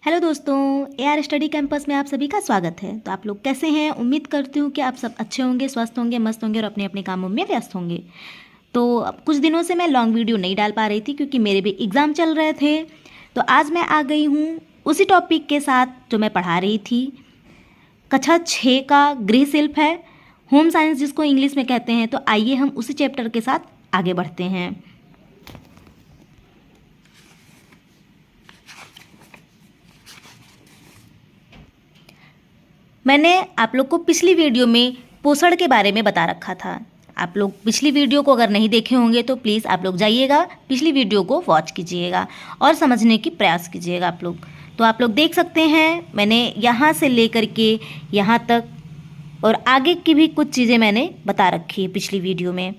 Hello दोस्तों, AR study campus में आप सभी का स्वागत है। तो आप लोग कैसे हैं? उम्मीद करती हूँ कि आप सब अच्छे होंगे, स्वस्थ होंगे, मस्त होंगे और अपने अपने कामों में व्यस्त होंगे। तो अब कुछ दिनों से मैं लॉन्ग वीडियो नहीं डाल पा रही थी क्योंकि मेरे भी एग्ज़ाम चल रहे थे। तो आज मैं आ गई हूँ उसी टॉपिक के साथ जो मैं पढ़ा रही थी। कक्षा 6 का गृह शिल्प है, होम साइंस जिसको इंग्लिश में कहते हैं। तो आइए हम उसी चैप्टर के साथ आगे बढ़ते हैं। मैंने आप लोग को पिछली वीडियो में पोषण के बारे में बता रखा था। आप लोग पिछली वीडियो को अगर नहीं देखे होंगे तो प्लीज़ आप लोग जाइएगा, पिछली वीडियो को वॉच कीजिएगा और समझने की प्रयास कीजिएगा आप लोग। तो आप लोग देख सकते हैं मैंने यहाँ से लेकर के यहाँ तक और आगे की भी कुछ चीज़ें मैंने बता रखी है पिछली वीडियो में।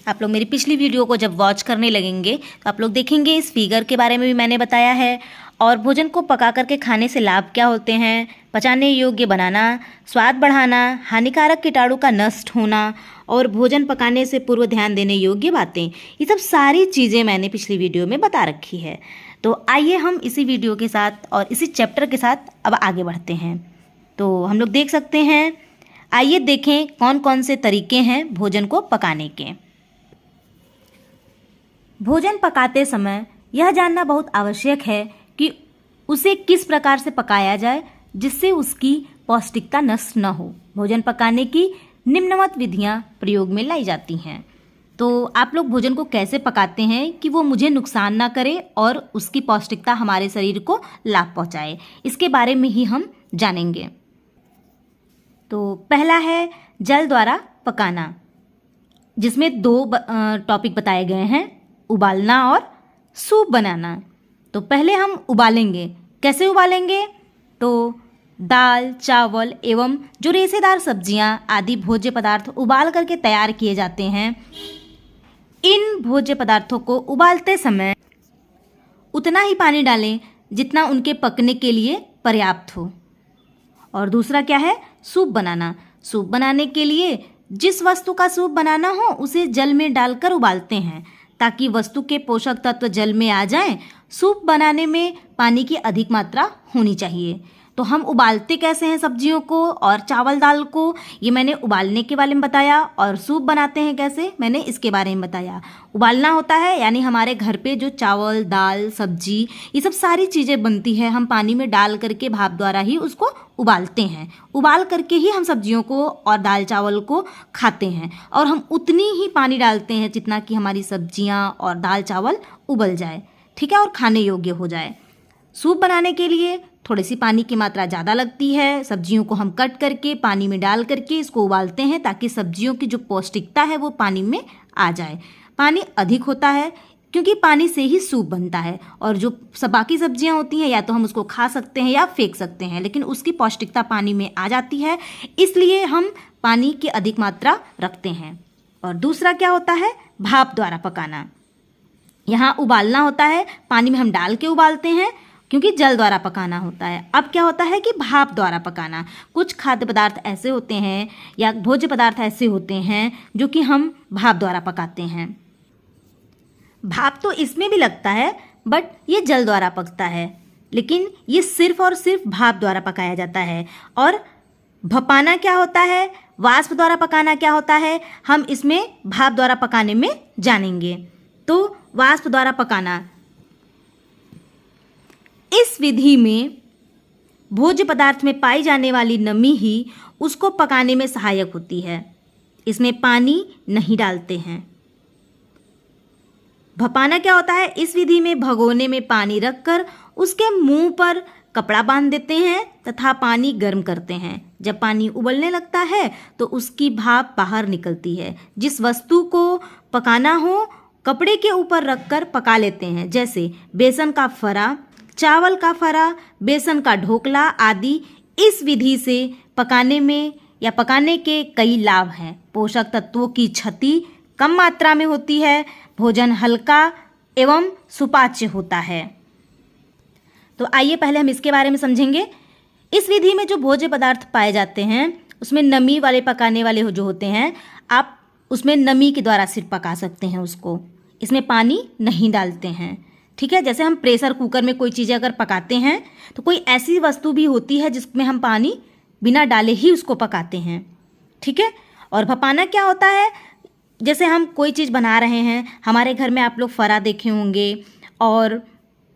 आप लोग मेरी पिछली वीडियो को जब वॉच करने लगेंगे तो आप लोग देखेंगे इस फिगर के बारे में भी मैंने बताया है। और भोजन को पका करके खाने से लाभ क्या होते हैं, पचाने योग्य बनाना, स्वाद बढ़ाना, हानिकारक कीटाणु का नष्ट होना और भोजन पकाने से पूर्व ध्यान देने योग्य बातें, ये सब सारी चीज़ें मैंने पिछली वीडियो में बता रखी है। तो आइए हम इसी वीडियो के साथ और इसी चैप्टर के साथ अब आगे बढ़ते हैं। तो हम लोग देख सकते हैं, आइए देखें कौन कौन से तरीके हैं भोजन को पकाने के। भोजन पकाते समय यह जानना बहुत आवश्यक है कि उसे किस प्रकार से पकाया जाए जिससे उसकी पौष्टिकता नष्ट न हो। भोजन पकाने की निम्नवत विधियां प्रयोग में लाई जाती हैं। तो आप लोग भोजन को कैसे पकाते हैं कि वो मुझे नुकसान ना करे और उसकी पौष्टिकता हमारे शरीर को लाभ पहुंचाए, इसके बारे में ही हम जानेंगे। तो पहला है जल द्वारा पकाना, जिसमें दो टॉपिक बताए गए हैं, उबालना और सूप बनाना। तो पहले हम उबालेंगे। कैसे उबालेंगे? तो दाल, चावल एवं जो रेशेदार सब्जियां आदि भोज्य पदार्थ उबाल करके तैयार किए जाते हैं, इन भोज्य पदार्थों को उबालते समय उतना ही पानी डालें जितना उनके पकने के लिए पर्याप्त हो। और दूसरा क्या है? सूप बनाना। सूप बनाने के लिए जिस वस्तु का सूप बनाना हो उसे जल में डालकर उबालते हैं ताकि वस्तु के पोषक तत्व जल में आ जाएं। सूप बनाने में पानी की अधिक मात्रा होनी चाहिए। तो हम उबालते कैसे हैं सब्जियों को और चावल दाल को, ये मैंने उबालने के बारे में बताया। और सूप बनाते हैं कैसे, मैंने इसके बारे में बताया। उबालना होता है यानी हमारे घर पे जो चावल दाल सब्जी ये सब सारी चीज़ें बनती है, हम पानी में डाल करके भाप द्वारा ही उसको उबालते हैं। उबाल करके ही हम सब्जियों को और दाल चावल को खाते हैं। और हम उतनी ही पानी डालते हैं जितना कि हमारी सब्जियां और दाल चावल उबल जाए, ठीक है, और खाने योग्य हो जाए। सूप बनाने के लिए थोड़ी सी पानी की मात्रा ज़्यादा लगती है। सब्जियों को हम कट करके पानी में डाल करके इसको उबालते हैं ताकि सब्जियों की जो पौष्टिकता है वो पानी में आ जाए। पानी अधिक होता है क्योंकि पानी से ही सूप बनता है। और जो बाकी सब्जियां होती हैं या तो हम उसको खा सकते हैं या फेंक सकते हैं, लेकिन उसकी पौष्टिकता पानी में आ जाती है, इसलिए हम पानी की अधिक मात्रा रखते हैं। और दूसरा क्या होता है? भाप द्वारा पकाना। यहाँ उबालना होता है, पानी में हम डाल के उबालते हैं क्योंकि जल द्वारा पकाना होता है। अब क्या होता है कि भाप द्वारा पकाना। कुछ खाद्य पदार्थ ऐसे होते हैं या भोज्य पदार्थ ऐसे होते हैं जो कि हम भाप द्वारा पकाते हैं। भाप तो इसमें भी लगता है बट ये जल द्वारा पकता है, लेकिन ये सिर्फ और सिर्फ भाप द्वारा पकाया जाता है। और भपाना क्या होता है, वाष्प द्वारा पकाना क्या होता है, हम इसमें भाप द्वारा पकाने में जानेंगे। तो वाष्प द्वारा पकाना, इस विधि में भोज्य पदार्थ में पाई जाने वाली नमी ही उसको पकाने में सहायक होती है। इसमें पानी नहीं डालते हैं। भपाना क्या होता है? इस विधि में भगोने में पानी रखकर उसके मुंह पर कपड़ा बांध देते हैं तथा पानी गर्म करते हैं। जब पानी उबलने लगता है तो उसकी भाप बाहर निकलती है। जिस वस्तु को पकाना हो कपड़े के ऊपर रखकर पका लेते हैं, जैसे बेसन का फरा, चावल का फरा, बेसन का ढोकला आदि। इस विधि से पकाने में या पकाने के कई लाभ हैं। पोषक तत्वों की क्षति कम मात्रा में होती है, भोजन हल्का एवं सुपाच्य होता है। तो आइए पहले हम इसके बारे में समझेंगे। इस विधि में जो भोज्य पदार्थ पाए जाते हैं उसमें नमी वाले पकाने वाले जो होते हैं, आप उसमें नमी के द्वारा सिर्फ पका सकते हैं उसको। इसमें पानी नहीं डालते हैं। ठीक है। जैसे हम प्रेशर कुकर में कोई चीज़ें अगर पकाते हैं तो कोई ऐसी वस्तु भी होती है जिसमें हम पानी बिना डाले ही उसको पकाते हैं, ठीक है। और भपाना क्या होता है, जैसे हम कोई चीज़ बना रहे हैं, हमारे घर में आप लोग फरा देखे होंगे, और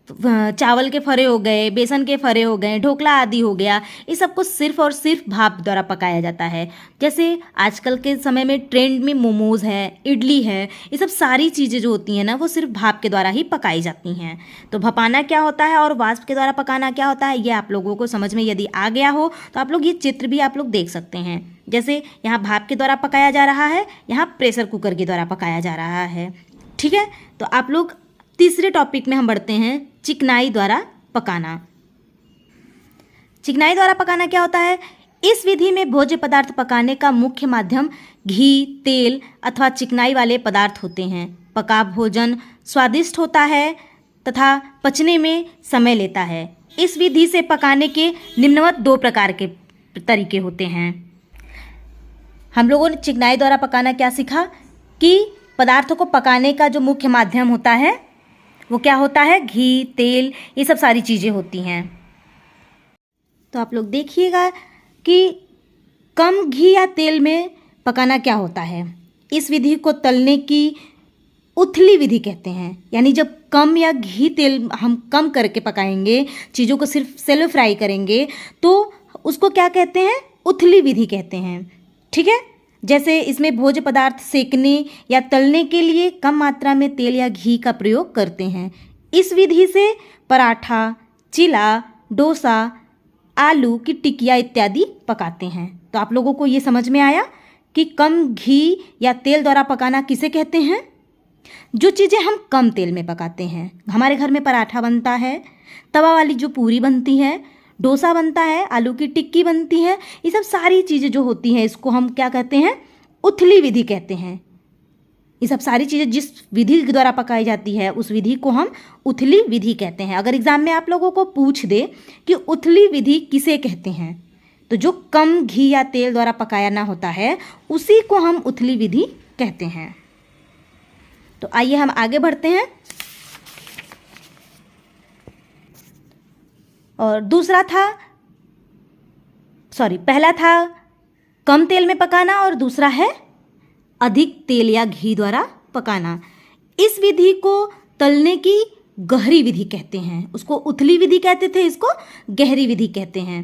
चावल के फरे हो गए, बेसन के फरे हो गए, ढोकला आदि हो गया, इस सबको सिर्फ और सिर्फ भाप द्वारा पकाया जाता है। जैसे आजकल के समय में ट्रेंड में मोमोज़ है, इडली है, ये सब सारी चीज़ें जो होती हैं ना वो सिर्फ भाप के द्वारा ही पकाई जाती हैं। तो भपाना क्या होता है और वाष्प के द्वारा पकाना क्या होता है, ये आप लोगों को समझ में यदि आ गया हो तो आप लोग ये चित्र भी आप लोग देख सकते हैं। जैसे यहाँ भाप के द्वारा पकाया जा रहा है, यहाँ प्रेशर कुकर के द्वारा पकाया जा रहा है, ठीक है। तो आप लोग तीसरे टॉपिक में हम बढ़ते हैं, चिकनाई द्वारा पकाना। चिकनाई द्वारा पकाना क्या होता है, इस विधि में भोज्य पदार्थ पकाने का मुख्य माध्यम घी, तेल अथवा चिकनाई वाले पदार्थ होते हैं। पका भोजन स्वादिष्ट होता है तथा पचने में समय लेता है। इस विधि से पकाने के निम्नवत 2 प्रकार के तरीके होते हैं। हम लोगों ने चिकनाई द्वारा पकाना क्या सीखा कि पदार्थों को पकाने का जो मुख्य माध्यम होता है वो क्या होता है, घी, तेल, ये सब सारी चीज़ें होती हैं। तो आप लोग देखिएगा कि कम घी या तेल में पकाना क्या होता है। इस विधि को तलने की उथली विधि कहते हैं। यानी जब कम या घी तेल हम कम करके पकाएंगे, चीज़ों को सिर्फ सेलो फ्राई करेंगे, तो उसको क्या कहते हैं, उथली विधि कहते हैं, ठीक है। जैसे इसमें भोज्य पदार्थ सेकने या तलने के लिए कम मात्रा में तेल या घी का प्रयोग करते हैं। इस विधि से पराठा, चिला, डोसा, आलू की टिकिया इत्यादि पकाते हैं। तो आप लोगों को ये समझ में आया कि कम घी या तेल द्वारा पकाना किसे कहते हैं, जो चीज़ें हम कम तेल में पकाते हैं। हमारे घर में पराठा बनता है, तवा वाली जो पूरी बनती है, डोसा बनता है, आलू की टिक्की बनती है, ये सब सारी चीज़ें जो होती हैं इसको हम क्या कहते हैं, उथली विधि कहते हैं। ये सब सारी चीज़ें जिस विधि के द्वारा पकाई जाती है उस विधि को हम उथली विधि कहते हैं। अगर एग्जाम में आप लोगों को पूछ दे कि उथली विधि किसे कहते हैं, तो जो कम घी या तेल द्वारा पकाया ना होता है उसी को हम उथली विधि कहते हैं। तो आइए हम आगे बढ़ते हैं। और पहला था कम तेल में पकाना और दूसरा है अधिक तेल या घी द्वारा पकाना। इस विधि को तलने की गहरी विधि कहते हैं। उसको उथली विधि कहते थे, इसको गहरी विधि कहते हैं।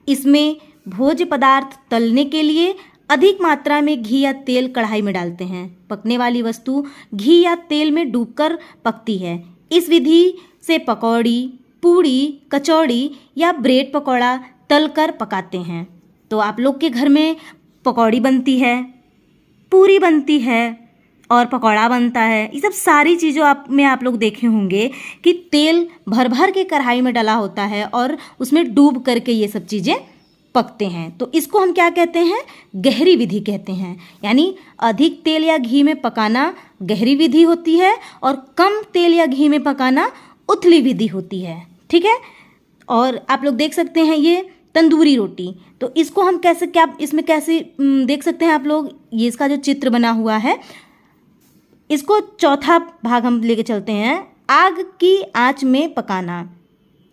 इसमें भोज्य पदार्थ तलने के लिए अधिक मात्रा में घी या तेल कढ़ाई में डालते हैं। पकने वाली वस्तु घी या तेल में डूबकर पकती है। इस विधि से पकौड़ी, पूड़ी, कचौड़ी या ब्रेड पकौड़ा तलकर पकाते हैं। तो आप लोग के घर में पकौड़ी बनती है, पूरी बनती है और पकौड़ा बनता है। ये सब सारी चीज़ों आप लोग देखे होंगे कि तेल भर भर के कढ़ाई में डला होता है और उसमें डूब करके ये सब चीज़ें पकते हैं। तो इसको हम क्या कहते हैं, गहरी विधि कहते हैं। यानी अधिक तेल या घी में पकाना गहरी विधि होती है और कम तेल या घी में पकाना उथली विधि होती है, ठीक है। और आप लोग देख सकते हैं ये तंदूरी रोटी। तो इसको हम इसमें कैसे देख सकते हैं आप लोग, ये इसका जो चित्र बना हुआ है, इसको चौथा भाग हम लेके चलते हैं। आग की आंच में पकाना,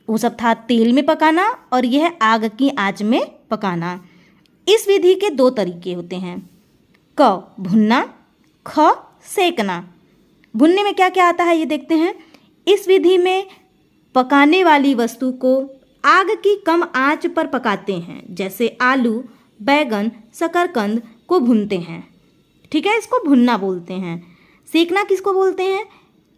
वो सब था तेल में पकाना और यह है आग की आंच में पकाना। इस विधि के 2 तरीके होते हैं, क भुनना, ख सेकना। भुनने में क्या क्या आता है ये देखते हैं। इस विधि में पकाने वाली वस्तु को आग की कम आंच पर पकाते हैं। जैसे आलू, बैगन, शकरकंद को भूनते हैं, ठीक है, इसको भुनना बोलते हैं। सेकना किसको बोलते हैं,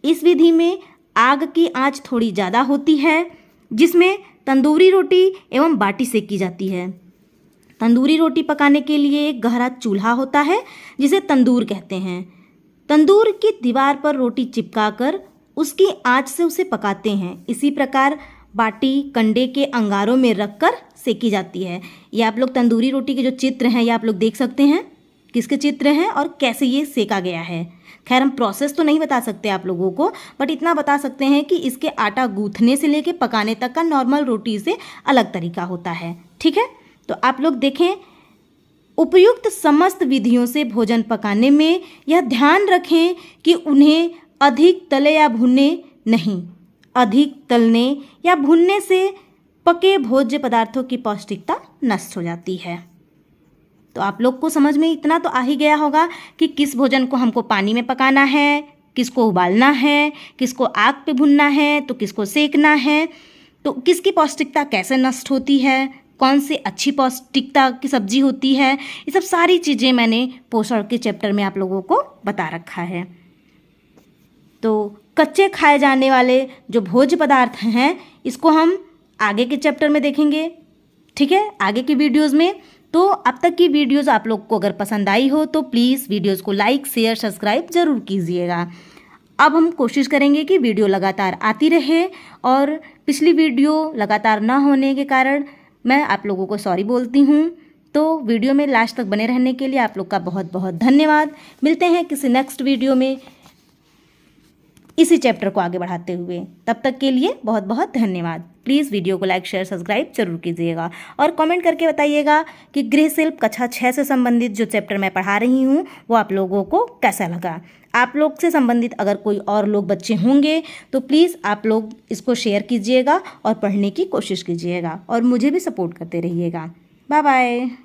इस विधि में आग की आंच थोड़ी ज़्यादा होती है, जिसमें तंदूरी रोटी एवं बाटी सेकी जाती है। तंदूरी रोटी पकाने के लिए एक गहरा चूल्हा होता है जिसे तंदूर कहते हैं। तंदूर की दीवार पर रोटी चिपकाकर उसकी आंच से उसे पकाते हैं। इसी प्रकार बाटी कंडे के अंगारों में रखकर सेकी जाती है। ये आप लोग तंदूरी रोटी के जो चित्र हैं ये आप लोग देख सकते हैं, किसके चित्र हैं और कैसे ये सेका गया है। खैर हम प्रोसेस तो नहीं बता सकते आप लोगों को, बट इतना बता सकते हैं कि इसके आटा गूंथने से लेके पकाने तक का नॉर्मल रोटी से अलग तरीका होता है, ठीक है। तो आप लोग देखें, उपयुक्त समस्त विधियों से भोजन पकाने में यह ध्यान रखें कि उन्हें अधिक तले या भुने नहीं। अधिक तलने या भूनने से पके भोज्य पदार्थों की पौष्टिकता नष्ट हो जाती है। तो आप लोग को समझ में इतना तो आ ही गया होगा कि किस भोजन को हमको पानी में पकाना है, किसको उबालना है, किसको आग पे भुनना है, तो किसको सेकना है, तो किसकी पौष्टिकता कैसे नष्ट होती है, कौन सी अच्छी पौष्टिकता की सब्जी होती है। ये सब सारी चीज़ें मैंने पोषण के चैप्टर में आप लोगों को बता रखा है। तो कच्चे खाए जाने वाले जो भोज्य पदार्थ हैं इसको हम आगे के चैप्टर में देखेंगे, ठीक है, आगे की वीडियोज़ में। तो अब तक की वीडियोज़ आप लोग को अगर पसंद आई हो तो प्लीज़ वीडियोज़ को लाइक शेयर सब्सक्राइब ज़रूर कीजिएगा। अब हम कोशिश करेंगे कि वीडियो लगातार आती रहे, और पिछली वीडियो लगातार ना होने के कारण मैं आप लोगों को सॉरी बोलती हूँ। तो वीडियो में लास्ट तक बने रहने के लिए आप लोग का बहुत बहुत धन्यवाद। मिलते हैं किसी नेक्स्ट वीडियो में इसी चैप्टर को आगे बढ़ाते हुए। तब तक के लिए बहुत बहुत धन्यवाद। प्लीज़ वीडियो को लाइक शेयर सब्सक्राइब जरूर कीजिएगा, और कमेंट करके बताइएगा कि गृहशिल्प कक्षा 6 से संबंधित जो चैप्टर मैं पढ़ा रही हूँ वो आप लोगों को कैसा लगा। आप लोग से संबंधित अगर कोई और लोग बच्चे होंगे तो प्लीज़ आप लोग इसको शेयर कीजिएगा और पढ़ने की कोशिश कीजिएगा, और मुझे भी सपोर्ट करते रहिएगा। Bye bye.